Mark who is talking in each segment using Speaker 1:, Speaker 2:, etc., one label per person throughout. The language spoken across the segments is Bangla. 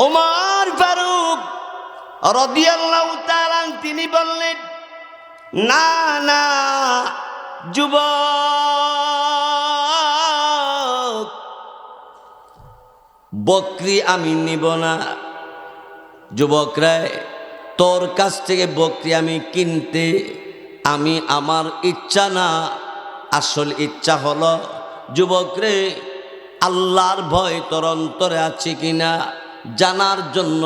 Speaker 1: ওমর ফারুক রাদিয়াল্লাহু তাআলা তিনি বললেন, না না যুবক, বকরি আমি নিব না। যুবকরা, তোর কাছ থেকে বকরি আমি কিনতে আমার ইচ্ছা না, আসল ইচ্ছা হলো যুবকরে আল্লাহর ভয় তোর অন্তরে আছে কিনা জানার জন্য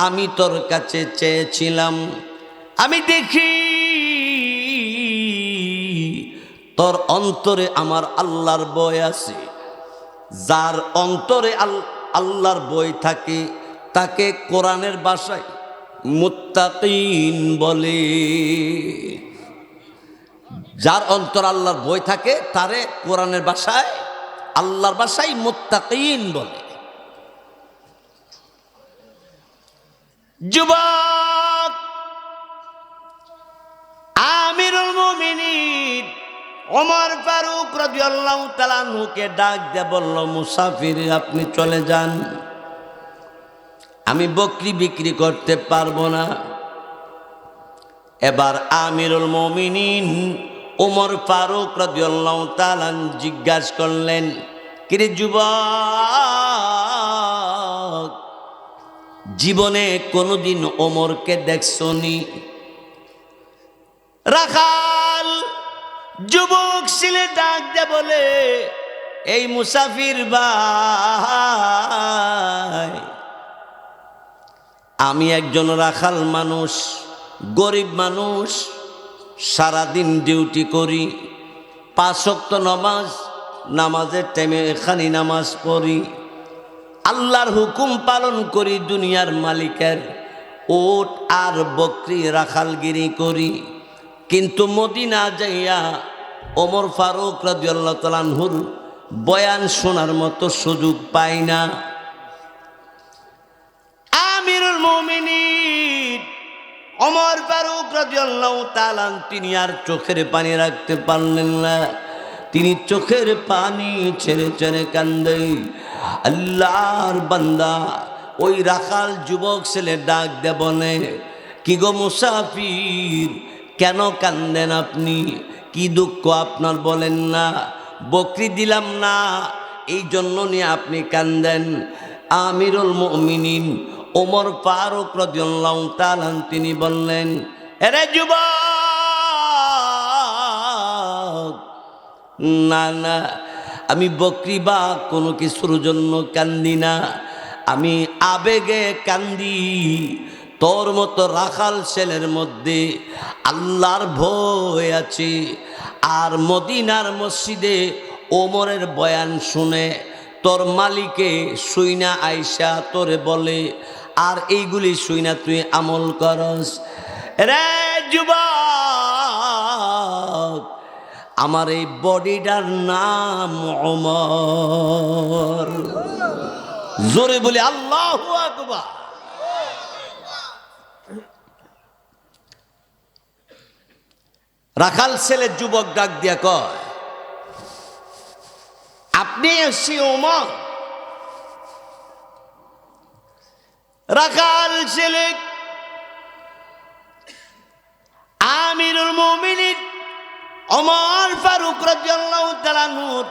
Speaker 1: আমি তোর কাছে চেয়েছিলাম। আমি দেখি তোর অন্তরে আমার আল্লাহর ভয় আছে। যার অন্তরে আল্লাহর ভয় থাকে তাকে কোরআনের ভাষায় মুত্তাকিন বলে। যার অন্তর আল্লাহর ভয় থাকে তারে কোরআনের ভাষায় আল্লাহর ভাষায় মুত্তাকিন বলে। যুবক, আমিরুল মুমিনিন ওমর ফারুক রাদিয়াল্লাহু তাআলা আনহুকে ডাক দিয়ে বলল, মুসাফির আপনি চলে যান, আমি বকরি বিক্রি করতে পারবো না। এবার আমিরুল মুমিনিন ওমর ফারুক রাদিয়াল্লাহু তাআলা জিজ্ঞাসা করলেন, কিরে যুবক, জীবনে কোনোদিন ওমরকে দেখছনি? রাখাল যুবক ছেলে ডাক দে বলে, এই মুসাফির ভাই, আমি একজন রাখাল মানুষ, গরিব মানুষ, সারাদিন ডিউটি করি, 5 ওয়াক্ত নামাজের টাইমে এখানে নামাজ পড়ি, আল্লাহর হুকুম পালন করি, দুনিয়ার মালিকের ওট আর বকরি রাখালগিরি করি, কিন্তু মদিনা যাইয়া ওমর ফারুক রাদিয়াল্লাহু তাআলা আনহুর বয়ান শোনার মতো সুযোগ পাই না। আমিরুল মুমিনিন ওমর ফারুক রাদিয়াল্লাহু তাআলা তিনি আর চোখের পানি রাখতে পারলেন না। তিনি চোখের পানি ছেড়ে ছেড়ে কান্দে। আল্লাহর বান্দা ওই রাখাল যুবক ছেলে ডাক দে বলে, কি গো মুসাফির, কেন কান্দেন আপনি? কি দুঃখ আপনার বলেন না? বকরি দিলাম না, এই জন্য নিয়ে আপনি কান্দেন। আমিরুল মুমিনিন ওমর ফারুক রাদিয়াল্লাহু তাআলা তিনি বললেন, আরে যুবক, না না, আমি বকরি বা কোনো কিছুর জন্য কান্দি না, আমি আবেগে কান্দি। তোর মতো রাখাল ছেলের মধ্যে আল্লাহর ভয় আছে, আর মদিনার মসজিদে ওমরের বয়ান শুনে তোর মালিকে শুইনা আইসা তোরে বলে, আর এইগুলি শুইনা তুই আমল করস। রে যুবক, আমার এই বডিটার নাম ওমর। জোরে বলি আল্লাহু আকবার। রাখাল ছেলে যুবক ডাক দিয়া কয়, আপনি এসছি ওমর? রাখাল ছেলে আমিরুল মুমিনিন ওমর ফারুক রাদিয়াল্লাহু তাআলা আনহুর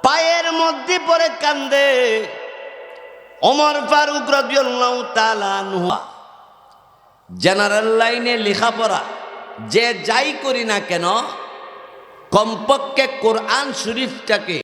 Speaker 1: পায়ের মধ্যে পড়ে কান্দে। ওমর ফারুক রাদিয়াল্লাহু তাআলা আনহু জেনারেল লাইনে লেখাপড়া যে যাই করি না কেন, কমপক্ষে কোরআন শরীফটাকে